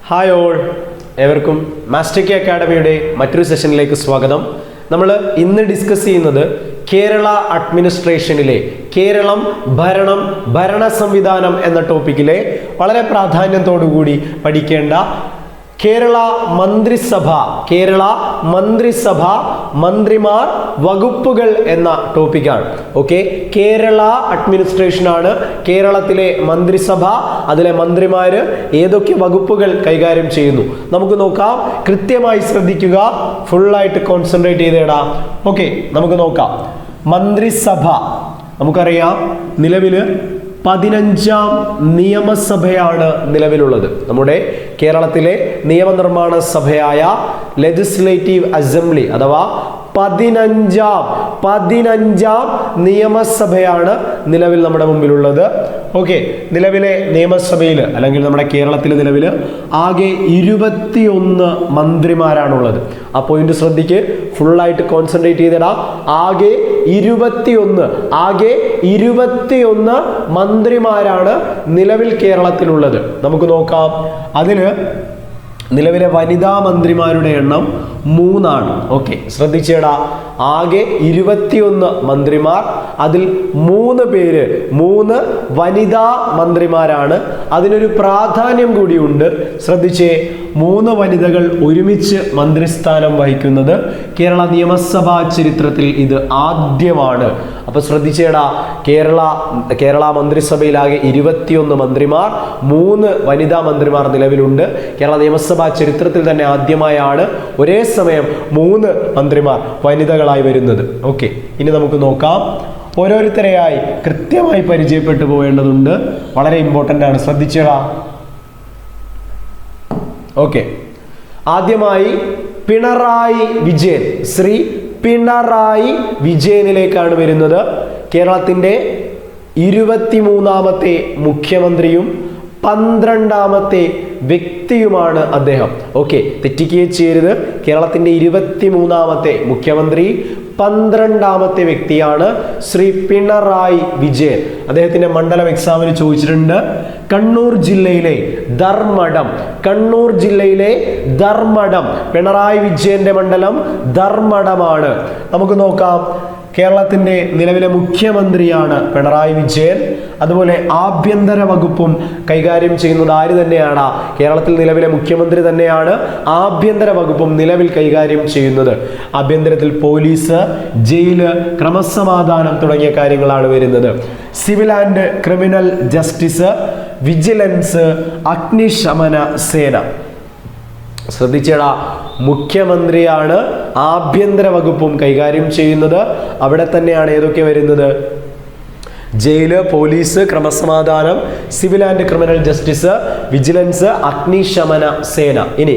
Hi all, ഏവർക്കും master K അക്കാഡമിയുടെ മറ്റൊരു സെഷനിലേക്ക് സ്വാഗതം. നമ്മൾ ഇന്ന് ഡിസ്കസ് ചെയ്യുന്നത് കേരള അഡ്മിനിസ്ട്രേഷനിലെ കേരളം ഭരണം ഭരണ സംവിധാനം എന്ന ടോപ്പിക്കിലെ വളരെ പ്രാധാന്യത്തോടുകൂടി പഠിക്കേണ്ട കേരള മന്ത്രിസഭ മന്ത്രിമാർ വകുപ്പുകൾ എന്ന ടോപ്പിക്കാണ്. ഓക്കെ, കേരള അഡ്മിനിസ്ട്രേഷൻ ആണ് കേരളത്തിലെ മന്ത്രിസഭ. അതിലെ മന്ത്രിമാര് ഏതൊക്കെ വകുപ്പുകൾ കൈകാര്യം ചെയ്യുന്നു നമുക്ക് നോക്കാം. കൃത്യമായി ശ്രദ്ധിക്കുക, ഫുള്ളായിട്ട് കോൺസെൻട്രേറ്റ് ചെയ്തേടാ. ഓക്കെ, നമുക്ക് നോക്കാം. മന്ത്രിസഭ നമുക്കറിയാം, നിലവില് 15ാം നിയമസഭയാണ് നിലവിലുള്ളത്. നമ്മുടെ കേരളത്തിലെ നിയമനിർമ്മാണ സഭയായ ലെജിസ്ലേറ്റീവ് അസംബ്ലി അഥവാ 15ാം നിയമസഭയാണ് നിലവിൽ നമ്മുടെ മുമ്പിലുള്ളത്. ഓക്കെ, നിലവിലെ നിയമസഭയിൽ അല്ലെങ്കിൽ നമ്മുടെ കേരളത്തിൽ നിലവിൽ ആകെ 21 മന്ത്രിമാരാണുള്ളത്. ആ പോയിന്റ് ശ്രദ്ധിക്ക്, ഫുള്ളായിട്ട് കോൺസെൻട്രേറ്റ് ചെയ്തിടാം. ആകെ 21 മന്ത്രിമാരാണ് നിലവിൽ കേരളത്തിലുള്ളത്. നമുക്ക് നോക്കാം. അതിന് നിലവിലെ വനിതാ മന്ത്രിമാരുടെ എണ്ണം 3 ആണ്. ഓക്കെ, ശ്രദ്ധിച്ചേടാ. ആകെ 21 മന്ത്രിമാർ, അതിൽ 3 വനിതാ മന്ത്രിമാരാണ്. അതിനൊരു പ്രാധാന്യം കൂടിയുണ്ട്. ശ്രദ്ധിച്ചേ, 3 വനിതകൾ ഒരുമിച്ച് മന്ത്രിസ്ഥാനം വഹിക്കുന്നത് കേരള നിയമസഭാ ചരിത്രത്തിൽ ഇത് ആദ്യമാണ്. അപ്പൊ ശ്രദ്ധിച്ചേടാ, കേരള മന്ത്രിസഭയിലാകെ 21 മന്ത്രിമാർ, 3 വനിതാ മന്ത്രിമാർ നിലവിലുണ്ട്. കേരള നിയമസഭാ ചരിത്രത്തിൽ തന്നെ ആദ്യമായാണ് ഒരേ സമയം 3 മന്ത്രിമാർ വനിതകളായി വരുന്നത്. ഓക്കെ, ഇനി നമുക്ക് നോക്കാം. ഓരോരുത്തരെയായി കൃത്യമായി പരിചയപ്പെട്ടു പോവേണ്ടതുണ്ട്. വളരെ ഇമ്പോർട്ടൻ്റ് ആണ്, ശ്രദ്ധിച്ചേടാ. ഓക്കെ, ആദ്യമായി പിണറായി വിജയൻ, ശ്രീ പിണറായി വിജയനിലേക്കാണ് വരുന്നത്. കേരളത്തിൻ്റെ 23ാമത്തെ മുഖ്യമന്ത്രിയും 12ാമത്തെ വ്യക്തിയുമാണ് അദ്ദേഹം. ഓക്കെ, തെറ്റിക്കുകയും ചെയ്യരുത്. കേരളത്തിൻ്റെ 23ാമത്തെ മുഖ്യമന്ത്രി, 12ാമത്തെ വ്യക്തിയാണ് ശ്രീ പിണറായി വിജയൻ. അദ്ദേഹത്തിന്റെ മണ്ഡലം എക്സാമിന് ചോദിച്ചിട്ടുണ്ട്. കണ്ണൂർ ജില്ലയിലെ ധർമ്മടം പിണറായി വിജയന്റെ മണ്ഡലം ധർമ്മടമാണ്. നമുക്ക് നോക്കാം. കേരളത്തിന്റെ നിലവിലെ മുഖ്യമന്ത്രിയാണ് പിണറായി വിജയൻ. അതുപോലെ ആഭ്യന്തര വകുപ്പും കൈകാര്യം ചെയ്യുന്നത് ആര് തന്നെയാണ്? കേരളത്തിൽ നിലവിലെ മുഖ്യമന്ത്രി തന്നെയാണ് ആഭ്യന്തര വകുപ്പും നിലവിൽ കൈകാര്യം ചെയ്യുന്നത്. ആഭ്യന്തരത്തിൽ പോലീസ്, ജയില്, ക്രമസമാധാനം തുടങ്ങിയ കാര്യങ്ങളാണ് വരുന്നത്. Civil and criminal justice, vigilance, അഗ്നിശമന സേന. ശ്രദ്ധിച്ചേടാ, മുഖ്യമന്ത്രിയാണ് ആഭ്യന്തര വകുപ്പും കൈകാര്യം ചെയ്യുന്നത്. അവിടെ തന്നെയാണ് ഏതൊക്കെ വരുന്നത്? ജയില്, പോലീസ്, ക്രമസമാധാനം, civil and criminal justice, vigilance, അഗ്നിശമന സേന. ഇനി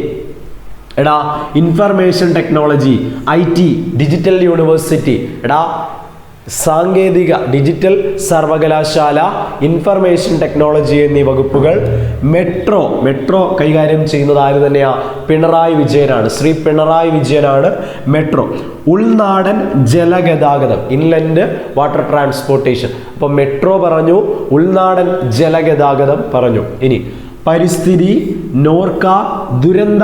എടാ, information technology, IT, digital university, എടാ സാങ്കേതിക ഡിജിറ്റൽ സർവകലാശാല, ഇൻഫർമേഷൻ ടെക്നോളജി എന്നീ വകുപ്പുകൾ. മെട്രോ കൈകാര്യം ചെയ്യുന്നത് ആര് തന്നെയാ? പിണറായി വിജയനാണ്. ശ്രീ പിണറായി വിജയനാണ് മെട്രോ. ഉൾനാടൻ ജലഗതാഗതം, ഇൻലൻഡ് വാട്ടർ ട്രാൻസ്പോർട്ടേഷൻ. അപ്പോൾ മെട്രോ പറഞ്ഞു, ഉൾനാടൻ ജലഗതാഗതം പറഞ്ഞു. ഇനി പരിസ്ഥിതി, നോർക്ക, ദുരന്ത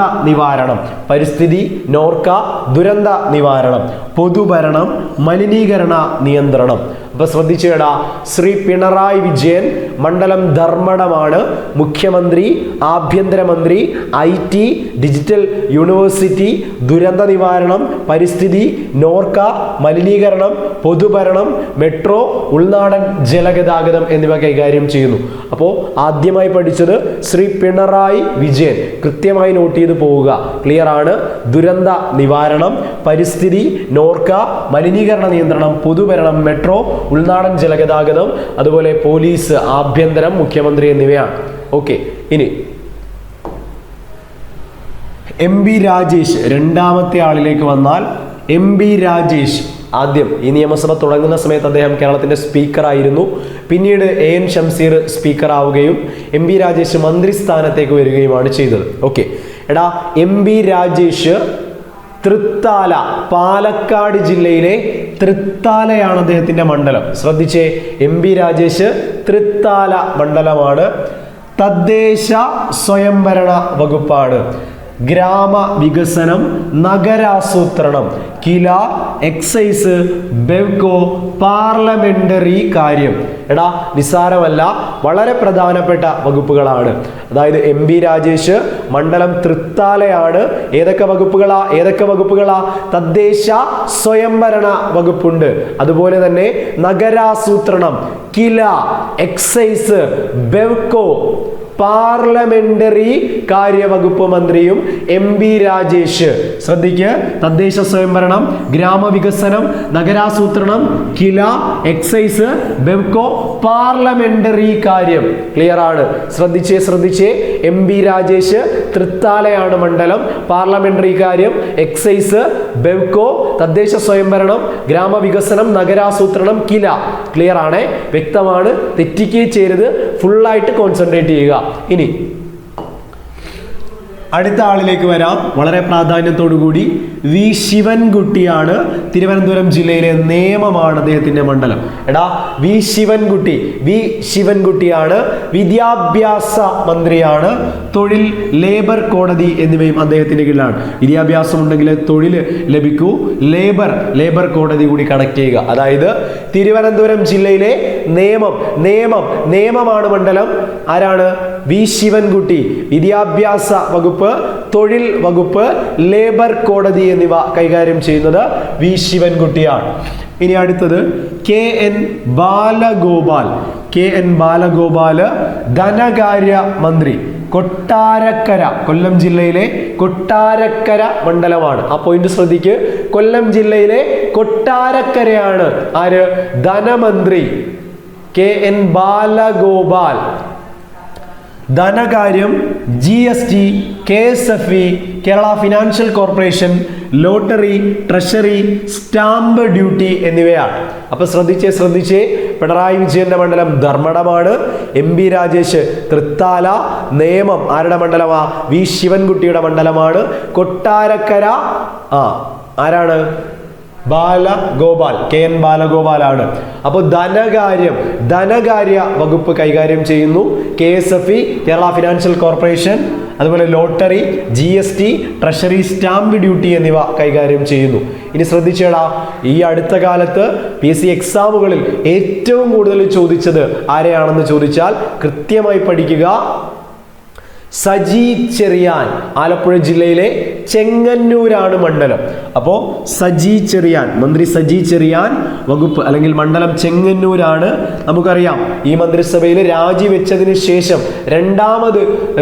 നിവാരണം, പൊതുഭരണം, മലിനീകരണ നിയന്ത്രണം. അപ്പൊ ശ്രദ്ധിച്ചേടാ, ശ്രീ പിണറായി വിജയൻ മണ്ഡലം ധർമ്മടമാണ്. മുഖ്യമന്ത്രി, ആഭ്യന്തരമന്ത്രി, IT, ഡിജിറ്റൽ യൂണിവേഴ്സിറ്റി, ദുരന്ത നിവാരണം, പരിസ്ഥിതി, നോർക്ക, മലിനീകരണം, പൊതുഭരണം, മെട്രോ, ഉൾനാടൻ ജലഗതാഗതം എന്നിവ കൈകാര്യം ചെയ്യുന്നു. അപ്പോൾ ആദ്യമായി പഠിച്ചത് ശ്രീ പിണറായി വിജയൻ. കൃത്യമായി നോട്ട് ചെയ്ത് പോവുക. ക്ലിയർ ആണ്. ദുരന്ത നിവാരണം, പരിസ്ഥിതി, നോർക്ക, മലിനീകരണ നിയന്ത്രണം, പൊതുഭരണം, മെട്രോ, ഉൾനാടൻ ജലഗതാഗതം, അതുപോലെ പോലീസ്, ആഭ്യന്തരം, മുഖ്യമന്ത്രി എന്നിവയാണ്. ഓക്കെ, ഇനി MP രാജേഷ്, രണ്ടാമത്തെ ആളിലേക്ക് വന്നാൽ MP രാജേഷ്. ആദ്യം ഈ നിയമസഭ തുടങ്ങുന്ന സമയത്ത് അദ്ദേഹം കേരളത്തിന്റെ സ്പീക്കർ ആയിരുന്നു. പിന്നീട് AN ഷംസീർ സ്പീക്കർ ആവുകയും MP രാജേഷ് മന്ത്രിസ്ഥാനത്തേക്ക് വരികയുമാണ് ചെയ്തത്. ഓക്കെ, എടാ MP രാജേഷ് തൃത്താല, പാലക്കാട് ജില്ലയിലെ തൃത്താലയാണ് അദ്ദേഹത്തിന്റെ മണ്ഡലം. ശ്രദ്ധിച്ചേ, MP രാജേഷ് തൃത്താല മണ്ഡലമാണ്. തദ്ദേശ സ്വയംഭരണ വകുപ്പാണ്. ഗ്രാമവികസനം, നഗരാസൂത്രണം, കില, എക്സൈസ്, ബെവ്കോ, പാർലമെന്ററി കാര്യം. എടാ നിസ്സാരമല്ല, വളരെ പ്രധാനപ്പെട്ട വകുപ്പുകളാണ്. അതായത് MP രാജേഷ് മണ്ഡലം തൃത്താലയാണ്. ഏതൊക്കെ വകുപ്പുകളാ? തദ്ദേശ സ്വയംഭരണ വകുപ്പുണ്ട്. അതുപോലെ തന്നെ നഗരാസൂത്രണം, കില, എക്സൈസ്, ബെവ്കോ, പാർലമെന്ററി കാര്യവകുപ്പ് മന്ത്രിയും MP രാജേഷ്. ശ്രദ്ധിക്കുക, തദ്ദേശ സ്വയംഭരണം, ഗ്രാമവികസനം, നഗരാസൂത്രണം, കില, എക്സൈസ്, ബെവ്കോ, പാർലമെന്ററി കാര്യം. ക്ലിയർ ആണ്? ശ്രദ്ധിച്ചേ MP രാജേഷ് തൃത്താലയാണ് മണ്ഡലം, പാർലമെന്ററി കാര്യം, എക്സൈസ്, ബെവ്കോ, തദ്ദേശ സ്വയംഭരണം, ഗ്രാമവികസനം, നഗരാസൂത്രണം, കില. ക്ലിയർ ആണ്? വ്യക്തമാണ്, തെറ്റിക്കുകയും ചെയ്യരുത്, ഫുള്ളായിട്ട് കോൺസെൻട്രേറ്റ് ചെയ്യുക. ഇനി അടുത്ത ആളിലേക്ക് വരാം. വളരെ പ്രാധാന്യത്തോടു കൂടി വി ശിവൻകുട്ടിയാണ്. തിരുവനന്തപുരം ജില്ലയിലെ നേമമാണ് അദ്ദേഹത്തിന്റെ മണ്ഡലം. എടാ വി ശിവൻകുട്ടിയാണ്. വിദ്യാഭ്യാസ മന്ത്രിയാണ്. തൊഴിൽ, ലേബർ കോടതി എന്നിവയും അദ്ദേഹത്തിന്റെ കീഴിലാണ്. വിദ്യാഭ്യാസം ഉണ്ടെങ്കിൽ തൊഴിൽ ലഭിക്കൂ. ലേബർ കോടതി കൂടി കണക്ട് ചെയ്യുക. അതായത് തിരുവനന്തപുരം ജില്ലയിലെ നേമമാണ് മണ്ഡലം. ആരാണ്? വി ശിവൻകുട്ടി. വിദ്യാഭ്യാസ വകുപ്പ്, തൊഴിൽ വകുപ്പ്, ലേബർ കോടതി എന്നിവ കൈകാര്യം ചെയ്യുന്നത് വി ശിവൻകുട്ടിയാണ്. ഇനി അടുത്തത് KN ബാലഗോപാൽ, ധനകാര്യ മന്ത്രി. കൊട്ടാരക്കര, കൊല്ലം ജില്ലയിലെ കൊട്ടാരക്കര മണ്ഡലമാണ്. ആ പോയിന്റ് ശ്രദ്ധിക്ക്. കൊല്ലം ജില്ലയിലെ കൊട്ടാരക്കരയാണ് ആര്? ധനമന്ത്രി KN ബാലഗോപാൽ. ധനകാര്യം, GST, KSFE, Kerala financial corporation, lottery, treasury, stamp duty എന്നിവയാണ്. അപ്പൊ ശ്രദ്ധിച്ചേ പിണറായി വിജയന്റെ മണ്ഡലം ധർമ്മടമാണ്. MP രാജേഷ് തൃത്താല. നേമം ആരുടെ മണ്ഡലമാ? വി ശിവൻകുട്ടിയുടെ മണ്ഡലമാണ്. കൊട്ടാരക്കര ആരാണ്? ബാലഗോപാൽ, KN ബാലഗോപാലാണ്. അപ്പോൾ ധനകാര്യ വകുപ്പ് കൈകാര്യം ചെയ്യുന്നു. KSFE, കേരള ഫിനാൻഷ്യൽ കോർപ്പറേഷൻ, അതുപോലെ lottery, GST, treasury, stamp duty എന്നിവ കൈകാര്യം ചെയ്യുന്നു. ഇനി ശ്രദ്ധിച്ചേടാ, ഈ അടുത്ത കാലത്ത് PSC എക്സാമുകളിൽ ഏറ്റവും കൂടുതൽ ചോദിച്ചത് ആരെയാണെന്ന് ചോദിച്ചാൽ കൃത്യമായി പഠിക്കുക. സജി ചെറിയാൻ. ആലപ്പുഴ ജില്ലയിലെ ചെങ്ങന്നൂരാണ് മണ്ഡലം. അപ്പോൾ മന്ത്രി സജി ചെറിയാൻ വകുപ്പ് അല്ലെങ്കിൽ മണ്ഡലം ചെങ്ങന്നൂരാണ്. നമുക്കറിയാം ഈ മന്ത്രിസഭയിൽ രാജിവെച്ചതിന് ശേഷം രണ്ടാമത്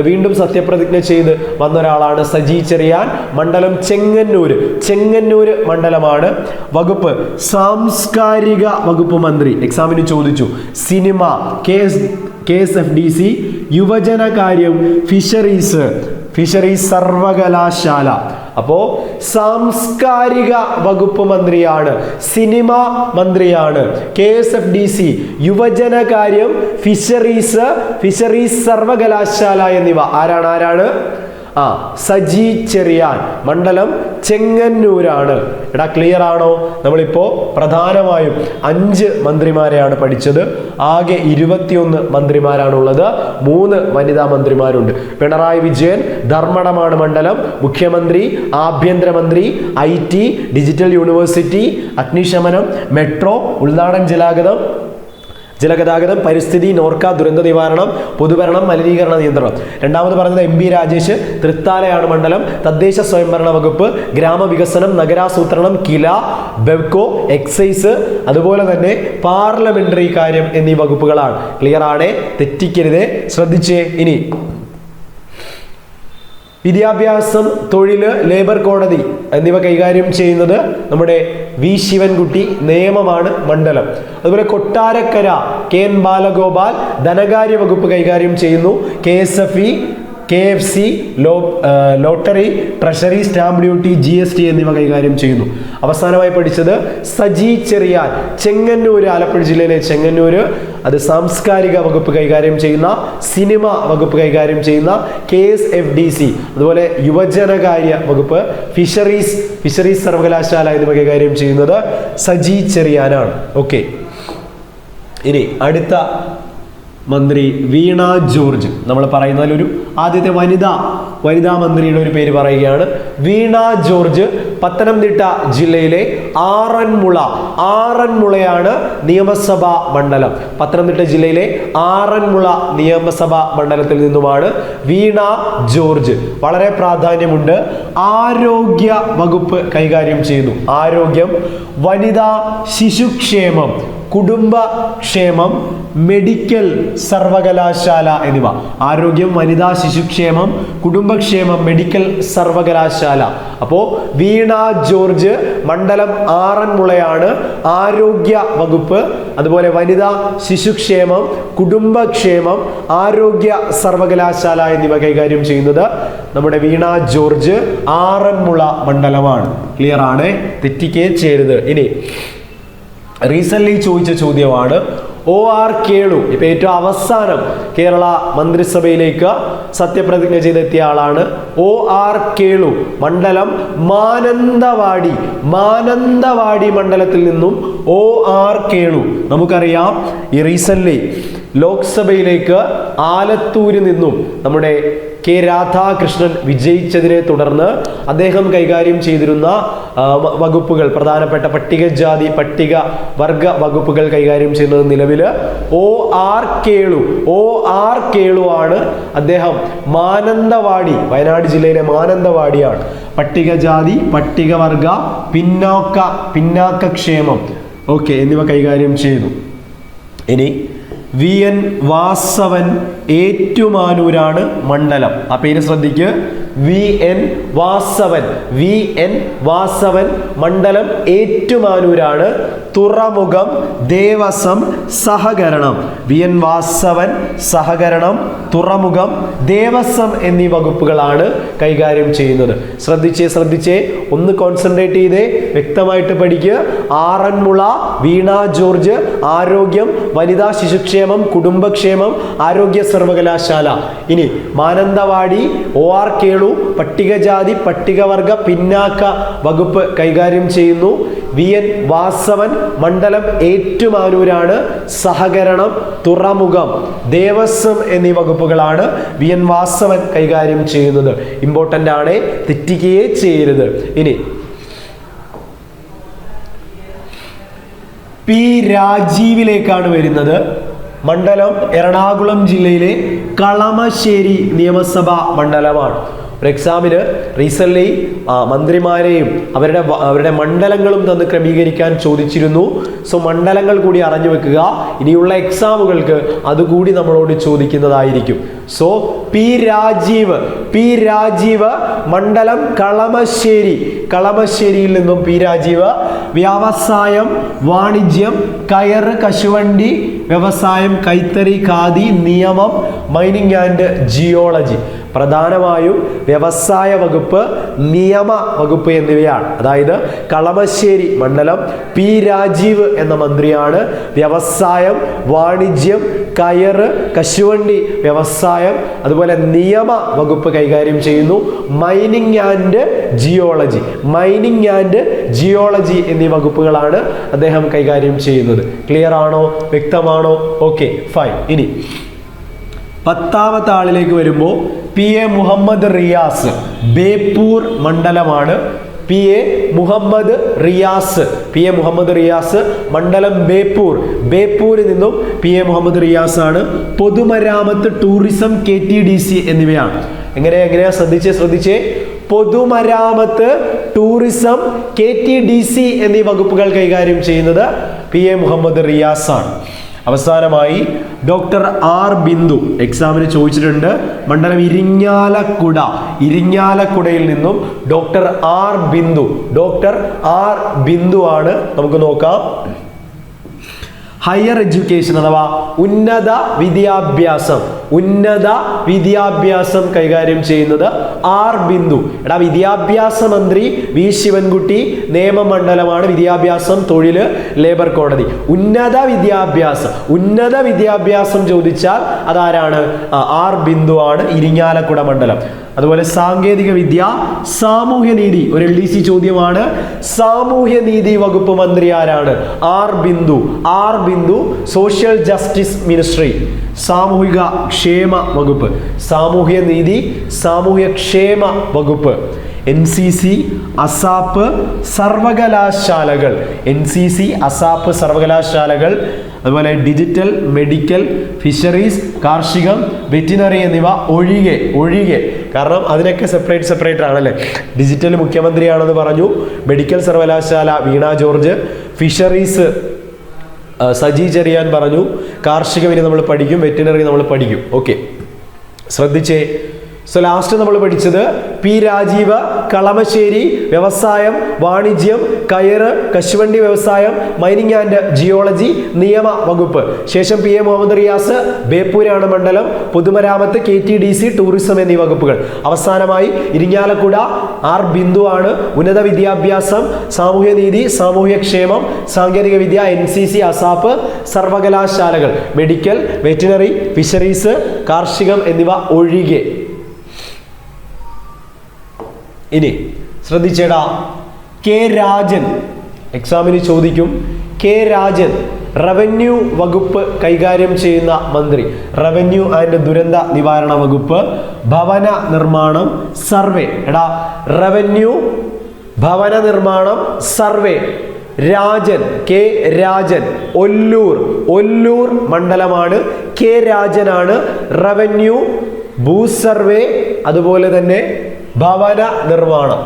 വീണ്ടും സത്യപ്രതിജ്ഞ ചെയ്ത് വന്ന ഒരാളാണ് സജി ചെറിയാൻ. മണ്ഡലം ചെങ്ങന്നൂര് മണ്ഡലമാണ്. വകുപ്പ് സാംസ്കാരിക വകുപ്പ് മന്ത്രി. എക്സാമിന് ചോദിച്ചു. സിനിമ, KSFDC, യുവജനകാര്യം, ഫിഷറീസ് സർവകലാശാല. അപ്പോ സാംസ്കാരിക വകുപ്പ് മന്ത്രിയാണ്, സിനിമ മന്ത്രിയാണ്, KSFDC, യുവജനകാര്യം, ഫിഷറീസ് സർവകലാശാല എന്നിവ ആരാണ്? സജി ചെറിയാൻ. മണ്ഡലം ചെങ്ങന്നൂരാണ്. എടാ ക്ലിയർ ആണോ? നമ്മളിപ്പോ പ്രധാനമായും 5 മന്ത്രിമാരെയാണ് പഠിച്ചത്. ആകെ 21 മന്ത്രിമാരാണുള്ളത്. 3 വനിതാ മന്ത്രിമാരുണ്ട്. പിണറായി വിജയൻ ധർമ്മടമാണ് മണ്ഡലം. മുഖ്യമന്ത്രി, ആഭ്യന്തരമന്ത്രി, IT, ഡിജിറ്റൽ യൂണിവേഴ്സിറ്റി, അഗ്നിശമനം, മെട്രോ, ഉൾനാടൻ ജലഗതാഗതം, പരിസ്ഥിതി, നോർക്ക, ദുരന്ത നിവാരണം, പൊതുഭരണം, മലിനീകരണ നിയന്ത്രണം. രണ്ടാമത് പറഞ്ഞത് MP രാജേഷ് തൃത്താലയാണ് മണ്ഡലം. തദ്ദേശ സ്വയംഭരണ വകുപ്പ്, ഗ്രാമവികസനം, നഗരാസൂത്രണം, കില, ബെവ്കോ, എക്സൈസ്, അതുപോലെ തന്നെ പാർലമെന്ററി കാര്യം എന്നീ വകുപ്പുകളാണ്. ക്ലിയർ ആണ്? തെറ്റിക്കരുതേ, ശ്രദ്ധിച്ചേ. ഇനി വിദ്യാഭ്യാസം, തൊഴിൽ, ലേബർ കോടതി എന്നിവ കൈകാര്യം ചെയ്യുന്നത് നമ്മുടെ വി ശിവൻകുട്ടി. നേമമാണ് മണ്ഡലം. അതുപോലെ കൊട്ടാരക്കര KN ബാലഗോപാൽ ധനകാര്യ വകുപ്പ് കൈകാര്യം ചെയ്യുന്നു. KSFE, KFC, lottery, treasury, stamp duty, GST എന്നിവ കൈകാര്യം ചെയ്യുന്നു. അവസാനമായി പഠിച്ചത് സജി ചെറിയാൻ, ചെങ്ങന്നൂര്, ആലപ്പുഴ ജില്ലയിലെ ചെങ്ങന്നൂര്. അത് സാംസ്കാരിക വകുപ്പ് കൈകാര്യം ചെയ്യുന്ന, സിനിമ വകുപ്പ് കൈകാര്യം ചെയ്യുന്ന KSFDC, അതുപോലെ യുവജനകാര്യ വകുപ്പ്, ഫിഷറീസ് സർവകലാശാല എന്നിവ കൈകാര്യം ചെയ്യുന്നത് സജി ചെറിയാനാണ്. ഓക്കെ, ഇനി അടുത്ത മന്ത്രി വീണ ജോർജ്. നമ്മൾ പറയുന്നതിൽ ഒരു ആദ്യത്തെ വനിതാ മന്ത്രിയുടെ ഒരു പേര് പറയുകയാണ്. വീണ ജോർജ് പത്തനംതിട്ട ജില്ലയിലെ ആറന്മുളയാണ് നിയമസഭാ മണ്ഡലം. പത്തനംതിട്ട ജില്ലയിലെ ആറന്മുള നിയമസഭാ മണ്ഡലത്തിൽ നിന്നുമാണ് വീണ ജോർജ്. വളരെ പ്രാധാന്യമുണ്ട്. ആരോഗ്യ വകുപ്പ് കൈകാര്യം ചെയ്യുന്നു. ആരോഗ്യം, വനിതാ ശിശുക്ഷേമം, കുടുംബക്ഷേമം, മെഡിക്കൽ സർവകലാശാല എന്നിവ. ആരോഗ്യം, വനിതാ ശിശുക്ഷേമം, കുടുംബക്ഷേമം, മെഡിക്കൽ സർവകലാശാല. അപ്പോൾ വീണ ജോർജ് മണ്ഡലം ആറന്മുളയാണ്. ആരോഗ്യ വകുപ്പ്, അതുപോലെ വനിതാ ശിശുക്ഷേമം, കുടുംബക്ഷേമം, ആരോഗ്യ സർവകലാശാല എന്നിവ കൈകാര്യം ചെയ്യുന്നത് നമ്മുടെ വീണ ജോർജ്. ആറന്മുള മണ്ഡലമാണ്. ക്ലിയർ ആണ്, തെറ്റിക്കേ ചേരുത്. ഇനി റീസെന്റ് ചോദിച്ച ചോദ്യമാണ് OR കേളു. ഇപ്പൊ ഏറ്റവും അവസാനം കേരള മന്ത്രിസഭയിലേക്ക് സത്യപ്രതിജ്ഞ ചെയ്തെത്തിയ ആളാണ് OR കേളു. മണ്ഡലം മാനന്തവാടി മണ്ഡലത്തിൽ നിന്നും OR കേളു. നമുക്കറിയാം ഈ റീസെന്റ് ലോക്സഭയിലേക്ക് ആലത്തൂരിൽ നിന്നും നമ്മുടെ കെ രാധാകൃഷ്ണൻ വിജയിച്ചതിനെ തുടർന്ന് അദ്ദേഹം കൈകാര്യം ചെയ്തിരുന്ന വകുപ്പുകൾ, പ്രധാനപ്പെട്ട പട്ടികജാതി പട്ടിക വർഗ വകുപ്പുകൾ കൈകാര്യം ചെയ്യുന്നത് നിലവിൽ OR കേളു ആണ്. അദ്ദേഹം മാനന്തവാടി, വയനാട് ജില്ലയിലെ മാനന്തവാടിയാണ്. പട്ടികജാതി പട്ടികവർഗ പിന്നാക്കക്ഷേമം എന്നിവ കൈകാര്യം ചെയ്തു. ഇനി VN വാസവൻ ഏറ്റുമാനൂരാണ് മണ്ഡലം. ആ പേര് ശ്രദ്ധിക്കുക. VN വാസവൻ മണ്ഡലം ഏറ്റുമാനൂരാണ്. തുറമുഖം, ദേവസ്വം, സഹകരണം. VN വാസവൻ സഹകരണം, തുറമുഖം, ദേവസ്വം എന്നീ വകുപ്പുകളാണ് കൈകാര്യം ചെയ്യുന്നത്. ശ്രദ്ധിച്ചേ ഒന്ന് കോൺസെൻട്രേറ്റ് ചെയ്തേ, വ്യക്തമായിട്ട് പഠിക്കുക. ആറന്മുള വീണ ജോർജ്, ആരോഗ്യം, വനിതാ ശിശുക്ഷേമം, കുടുംബക്ഷേമം, ആരോഗ്യ സർവകലാശാല. ഇനി മാനന്തവാടി OR കേളു പട്ടികജാതി പട്ടികവർഗ പിന്നാക്ക വകുപ്പ് കൈകാര്യം ചെയ്യുന്നു. VN വാസവൻ മണ്ഡലം ഏറ്റുമാനൂരാണ്. സഹകരണം, തുറമുഖം, ദേവസ്വം എന്നീ വകുപ്പുകളാണ് VN വാസവൻ കൈകാര്യം ചെയ്യുന്നത്. ഇമ്പോർട്ടന്റ് ആണ്, തെറ്റിക്കുകയേ ചെയ്യരുത്. ഇനി P രാജീവിലേക്കാണ് വരുന്നത്. മണ്ഡലം എറണാകുളം ജില്ലയിലെ കളമശ്ശേരി നിയമസഭാ മണ്ഡലമാണ്. ഒരു എക്സാമിന് റീസെന്റ് മന്ത്രിമാരെയും അവരുടെ മണ്ഡലങ്ങളും തന്ന് ക്രമീകരിക്കാൻ ചോദിച്ചിരുന്നു. സോ മണ്ഡലങ്ങൾ കൂടി അറിഞ്ഞു വെക്കുക. ഇനിയുള്ള എക്സാമുകൾക്ക് അതുകൂടി നമ്മളോട് ചോദിക്കുന്നതായിരിക്കും. സോ പി രാജീവ് മണ്ഡലം കളമശ്ശേരിയിൽ നിന്നും പി രാജീവ് വ്യവസായം, വാണിജ്യം, കയറ്, കശുവണ്ടി വ്യവസായം, കൈത്തറി, ഖാദി, നിയമം, മൈനിങ് ആൻഡ് ജിയോളജി. പ്രധാനമായും വ്യവസായ വകുപ്പ്, നിയമ വകുപ്പ് എന്നിവയാണ്. അതായത് കളമശ്ശേരി മണ്ഡലം പി രാജീവ് എന്ന മന്ത്രിയാണ് വ്യവസായം, വാണിജ്യം, കയറ്, കശുവണ്ടി വ്യവസായം, അതുപോലെ നിയമ വകുപ്പ് കൈകാര്യം ചെയ്യുന്നു. മൈനിങ് ആൻഡ് ജിയോളജി എന്നീ വകുപ്പുകളാണ് അദ്ദേഹം കൈകാര്യം ചെയ്യുന്നത്. ക്ലിയർ ആണോ? വ്യക്തമാണോ? Okay, fine. ഇനി 10ാമത്തെ ആളിലേക്ക് വരുമ്പോൾ PA മുഹമ്മദ് റിയാസ്, ബേപ്പൂർ മണ്ഡലമാണ്. PA മുഹമ്മദ് റിയാസ് മണ്ഡലം ബേപ്പൂരിൽ നിന്നും PA മുഹമ്മദ് റിയാസ് ആണ്. പൊതുമരാമത്ത്, ടൂറിസം, KTDC എന്നിവയാണ്. എങ്ങനെയാ ശ്രദ്ധിച്ചേ. പൊതുമരാമത്ത്, ടൂറിസം, KTDC എന്നീ വകുപ്പുകൾ കൈകാര്യം ചെയ്യുന്നത് PA മുഹമ്മദ് റിയാസ് ആണ്. അവസാനമായി ഡോക്ടർ R ബിന്ദു എക്സാമിന് ചോദിച്ചിട്ടുണ്ട്. മണ്ഡലം ഇരിങ്ങാലക്കുടയിൽ നിന്നും ഡോക്ടർ R ബിന്ദു ആണ്. നമുക്ക് നോക്കാം. ഹയർ എഡ്യൂക്കേഷൻ അഥവാ ഉന്നത വിദ്യാഭ്യാസം കൈകാര്യം ചെയ്യുന്നത് R ബിന്ദു. വിദ്യാഭ്യാസ മന്ത്രി V ശിവൻകുട്ടി നിയമമണ്ഡലമാണ്. വിദ്യാഭ്യാസം, തൊഴില്, ലേബർ കോടതി. ഉന്നത വിദ്യാഭ്യാസം ചോദിച്ചാൽ അതാരാണ്? R ബിന്ദു ആണ്, ഇരിങ്ങാലക്കുട മണ്ഡലം. അതുപോലെ സാങ്കേതിക വിദ്യ, സാമൂഹ്യനീതി ഒരു LDC ചോദ്യമാണ്. സാമൂഹ്യനീതി വകുപ്പ് മന്ത്രി ആരാണ്? R Bindu Bindu social justice ministry, സാമൂഹിക ക്ഷേമ വകുപ്പ്, സാമൂഹ്യ നീതി സാമൂഹ്യ ക്ഷേമ വകുപ്പ്. NCC, അസാപ്പ്, സർവകലാശാലകൾ, NCC, അസാപ്പ്, സർവകലാശാലകൾ. അതുപോലെ ഡിജിറ്റൽ, മെഡിക്കൽ, ഫിഷറീസ്, കാർഷികം, വെറ്റിനറി എന്നിവ ഒഴികെ കാരണം അതിനൊക്കെ സെപ്പറേറ്റ് ആണല്ലേ. ഡിജിറ്റൽ മുഖ്യമന്ത്രിയാണെന്ന് പറഞ്ഞു, മെഡിക്കൽ സർവകലാശാല വീണ ജോർജ്, ഫിഷറീസ് സജി ചെറിയാൻ പറഞ്ഞു, കാർഷികം ഇനി നമ്മൾ പഠിക്കും, വെറ്റിനറി നമ്മൾ പഠിക്കും. ഓക്കെ, ശ്രദ്ധിച്ചേ. സോ ലാസ്റ്റ് നമ്മൾ പഠിച്ചത് പി രാജീവ് കളമശ്ശേരി വ്യവസായം, വാണിജ്യം, കയറ്, കശുവണ്ടി വ്യവസായം, മൈനിങ് ആൻഡ് ജിയോളജി, നിയമ വകുപ്പ്. ശേഷം PA മുഹമ്മദ് റിയാസ് ബേപ്പൂരാണ് മണ്ഡലം, പൊതുമരാമത്ത്, KTDC, ടൂറിസം എന്നീ വകുപ്പുകൾ. അവസാനമായി ഇരിങ്ങാലക്കുട R ബിന്ദു ആണ്, ഉന്നത വിദ്യാഭ്യാസം, സാമൂഹ്യനീതി സാമൂഹ്യക്ഷേമം, സാങ്കേതിക വിദ്യ, NCC, അസാപ്പ്, സർവകലാശാലകൾ, മെഡിക്കൽ, വെറ്റിനറി, ഫിഷറീസ്, കാർഷികം എന്നിവ ഒഴികെ. ഇനി ശ്രദ്ധിച്ചേടാ, K രാജൻ എക്സാമിന് ചോദിക്കും. K രാജൻ റവന്യൂ വകുപ്പ് കൈകാര്യം ചെയ്യുന്ന മന്ത്രി, റവന്യൂ ആൻഡ് ദുരന്ത നിവാരണ വകുപ്പ്, ഭവന നിർമ്മാണം, സർവേ. എടാ റവന്യൂ, ഭവന നിർമ്മാണം, സർവേ. രാജൻ, K രാജൻ, ഒല്ലൂർ മണ്ഡലമാണ്. K രാജനാണ് റവന്യൂ, ഭൂസർവേ, അതുപോലെ തന്നെ ഭവന നിർമ്മാണം.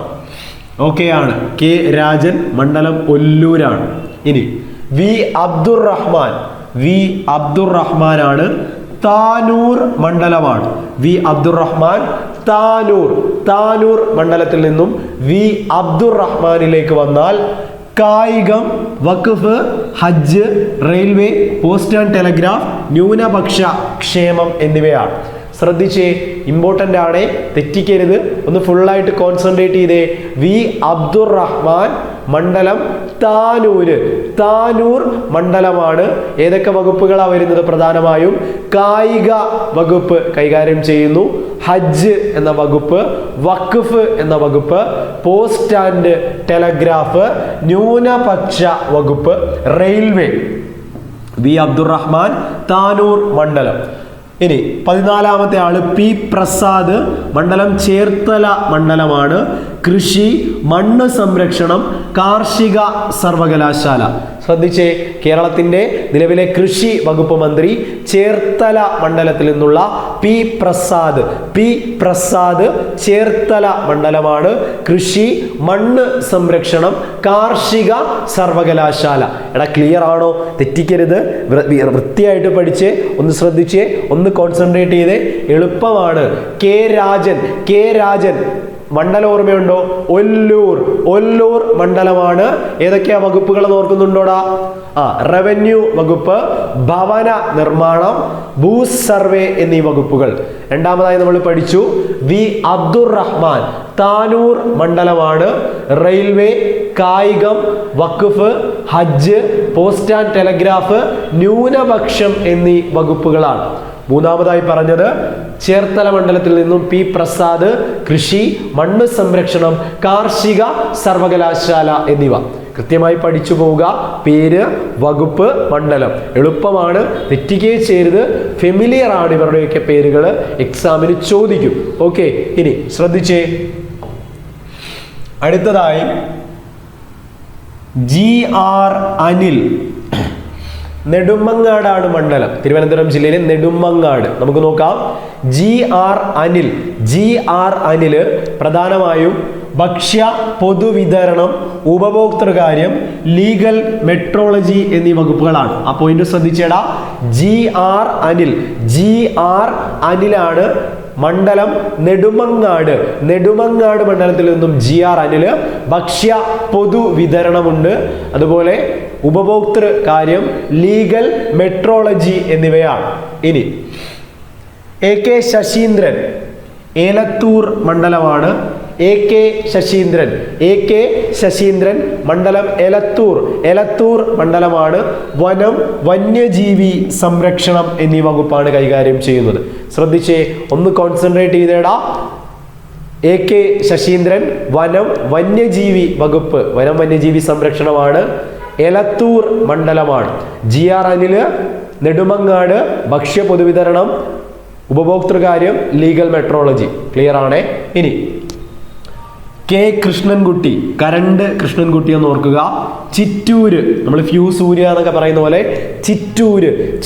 ഓക്കെയാണ്. K രാജൻ, മണ്ഡലം ഒല്ലൂരാണ്. ഇനി V അബ്ദുറഹ്മാൻ ആണ്, താനൂർ മണ്ഡലമാണ്. V അബ്ദുറഹ്മാൻ, താനൂർ മണ്ഡലത്തിൽ നിന്നും V അബ്ദുറഹ്മാനിലേക്ക് വന്നാൽ കായികം, വഖഫ്, ഹജ്ജ്, റെയിൽവേ, പോസ്റ്റ് ആൻഡ് ടെലഗ്രാഫ്, ന്യൂനപക്ഷ ക്ഷേമം എന്നിവയാണ്. ശ്രദ്ധിച്ചേ, ഇമ്പോർട്ടൻ്റ് ആണ്, തെറ്റിക്കരുത്. ഒന്ന് ഫുള്ളായിട്ട് കോൺസെൻട്രേറ്റ് ചെയ്തേ. V അബ്ദുറഹ്മാൻ, മണ്ഡലം താനൂർ മണ്ഡലമാണ്. ഏതൊക്കെ വകുപ്പുകളാണ് വരുന്നത്? പ്രധാനമായും കായിക വകുപ്പ് കൈകാര്യം ചെയ്യുന്നു, ഹജ്ജ് എന്ന വകുപ്പ്, വഖഫ് എന്ന വകുപ്പ്, പോസ്റ്റ് ആൻഡ് ടെലഗ്രാഫ്, ന്യൂനപക്ഷ വകുപ്പ്, റെയിൽവേ. V അബ്ദുറഹ്മാൻ, താനൂർ മണ്ഡലം. ഇനി 14ാമത്തെ ആള് P പ്രസാദ്, മണ്ഡലം ചേർത്തല മണ്ഡലമാണ്. കൃഷി, മണ്ണ് സംരക്ഷണം, കാർഷിക സർവകലാശാല. ശ്രദ്ധിച്ചേ, കേരളത്തിന്റെ നിലവിലെ കൃഷി വകുപ്പ് മന്ത്രി ചേർത്തല മണ്ഡലത്തിൽ നിന്നുള്ള P പ്രസാദ് ചേർത്തല മണ്ഡലമാണ്. കൃഷി, മണ്ണ് സംരക്ഷണം, കാർഷിക സർവകലാശാല. എടാ ക്ലിയർ ആണോ? തെറ്റിക്കരുത്, വൃത്തിയായിട്ട് പഠിച്ചേ, ഒന്ന് ശ്രദ്ധിച്ചേ, ഒന്ന് കോൺസെൻട്രേറ്റ് ചെയ്തേ. എളുപ്പമാണ്. K രാജൻ മണ്ഡലം ഓർമ്മയുണ്ടോ? ഒല്ലൂർ മണ്ഡലമാണ്. ഏതൊക്കെയാ വകുപ്പുകൾ ഓർക്കുന്നുണ്ടോടാ? റവന്യൂ വകുപ്പ്, ഭവന നിർമ്മാണം, ഭൂസർവേ എന്നീ വകുപ്പുകൾ. രണ്ടാമതായി നമ്മൾ പഠിച്ചു V അബ്ദുറഹ്മാൻ, താനൂർ മണ്ഡലമാണ്. റെയിൽവേ, കായികം, വഖഫ്, ഹജ്ജ്, പോസ്റ്റ് ആൻഡ് ടെലഗ്രാഫ്, ന്യൂനപക്ഷം എന്നീ വകുപ്പുകളാണ്. മൂന്നാമതായി പറഞ്ഞത് ചേർത്തല മണ്ഡലത്തിൽ നിന്നും P പ്രസാദ്, കൃഷി, മണ്ണ് സംരക്ഷണം, കാർഷിക സർവകലാശാല എന്നിവ. കൃത്യമായി പഠിച്ചു പോവുക. പേര്, വകുപ്പ്, മണ്ഡലം. എളുപ്പമാണ്, തെറ്റിക്കുകയും ചെയ്യരുത്. ഫെമിലിയർ ആണ് ഇവരുടെയൊക്കെ പേരുകൾ, എക്സാമിന് ചോദിക്കും. ഓക്കെ, ഇനി ശ്രദ്ധിച്ചേ. അടുത്തതായി GR അനിൽ, നെടുമങ്ങാടാണ് മണ്ഡലം, തിരുവനന്തപുരം ജില്ലയിലെ നെടുമങ്ങാട്. നമുക്ക് നോക്കാം. GR അനിൽ പ്രധാനമായും ഭക്ഷ്യ പൊതുവിതരണം, ഉപഭോക്തൃകാര്യം, ലീഗൽ, മെട്രോളജി എന്നീ വകുപ്പുകളാണ്. ആ പോയിന്റ് ശ്രദ്ധിച്ചേടാ. GR അനിലാണ്, മണ്ഡലം നെടുമങ്ങാട് മണ്ഡലത്തിൽ നിന്നും GR അനിൽ. ഭക്ഷ്യ പൊതുവിതരണമുണ്ട്, അതുപോലെ ഉപഭോക്തൃ കാര്യം, ലീഗൽ, മെട്രോളജി എന്നിവയാണ്. ഇനി AK ശശീന്ദ്രൻ, ഏലത്തൂർ മണ്ഡലമാണ്. AK ശശീന്ദ്രൻ മണ്ഡലം എലത്തൂർ മണ്ഡലമാണ്. വനം, വന്യജീവി സംരക്ഷണം എന്നീ വകുപ്പാണ് കൈകാര്യം ചെയ്യുന്നത്. ശ്രദ്ധിച്ചേ, ഒന്ന് കോൺസെൻട്രേറ്റ് ചെയ്തേടാ. AK ശശീന്ദ്രൻ വനം, വന്യജീവി വകുപ്പ്, വനം വന്യജീവി സംരക്ഷണമാണ്. എലത്തൂർ മണ്ഡലമാണ്. GR അനിൽ നെടുമങ്ങാട് ഭക്ഷ്യ പൊതുവിതരണം ഉപഭോക്തൃകാര്യം ലീഗൽ മെട്രോളജി. ക്ലിയർ ആണേ. ഇനി കെ കൃഷ്ണൻകുട്ടി, കരണ്ട് കൃഷ്ണൻകുട്ടി എന്ന് ഓർക്കുക. ചിറ്റൂര്, നമ്മൾ ഫ്യൂസ് സൂര്യ എന്നൊക്കെ പറയുന്ന പോലെ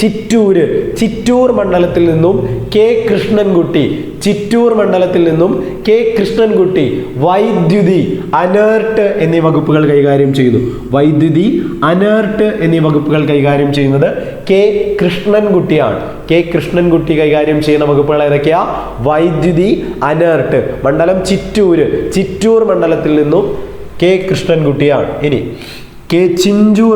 ചിറ്റൂർ മണ്ഡലത്തിൽ നിന്നും കെ കൃഷ്ണൻകുട്ടി, ചിറ്റൂർ മണ്ഡലത്തിൽ നിന്നും കെ കൃഷ്ണൻകുട്ടി വൈദ്യുതി, അനേർട്ട് എന്നീ വകുപ്പുകൾ കൈകാര്യം ചെയ്യുന്നു. വൈദ്യുതി, അനേർട്ട് എന്നീ വകുപ്പുകൾ കൈകാര്യം ചെയ്യുന്നത് കെ കൃഷ്ണൻകുട്ടിയാണ്. കെ കൃഷ്ണൻകുട്ടി കൈകാര്യം ചെയ്യുന്ന വകുപ്പുകൾ ഏതൊക്കെയാ? വൈദ്യുതി, അനേർട്ട്. മണ്ഡലം ചിറ്റൂർ മണ്ഡലത്തിൽ നിന്നും കെ കൃഷ്ണൻകുട്ടിയാണ്. ഇനി കെ ചിഞ്ചു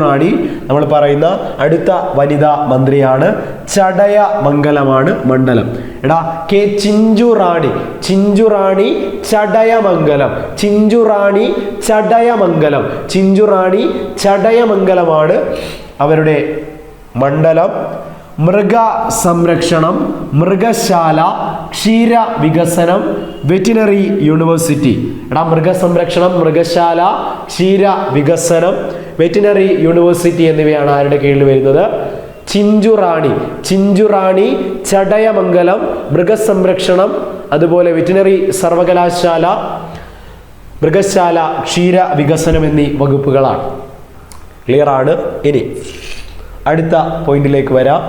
റാണി നമ്മൾ പറയുന്ന അടുത്ത വനിതാ മന്ത്രിയാണ്. ചടയമംഗലമാണ് മണ്ഡലം. എടാ കെ ചിഞ്ചു റാണി ചടയമംഗലമാണ് അവരുടെ മണ്ഡലം. മൃഗ സംരക്ഷണം, മൃഗശാല, ക്ഷീര വികസനം, വെറ്റിനറി യൂണിവേഴ്സിറ്റി. എടാ മൃഗസംരക്ഷണം, മൃഗശാല, ക്ഷീര വികസനം, വെറ്റിനറി യൂണിവേഴ്സിറ്റി എന്നിവയാണ് ആരുടെ കീഴിൽ വരുന്നത്? ചിഞ്ചു റാണി, ചടയമംഗലം, മൃഗസംരക്ഷണം, അതുപോലെ വെറ്റിനറി സർവകലാശാല, മൃഗശാല, ക്ഷീര വികസനം എന്നീ വകുപ്പുകളാണ്. ക്ലിയർ ആണ്. ഇനി അടുത്ത പോയിന്റിലേക്ക് വരാം.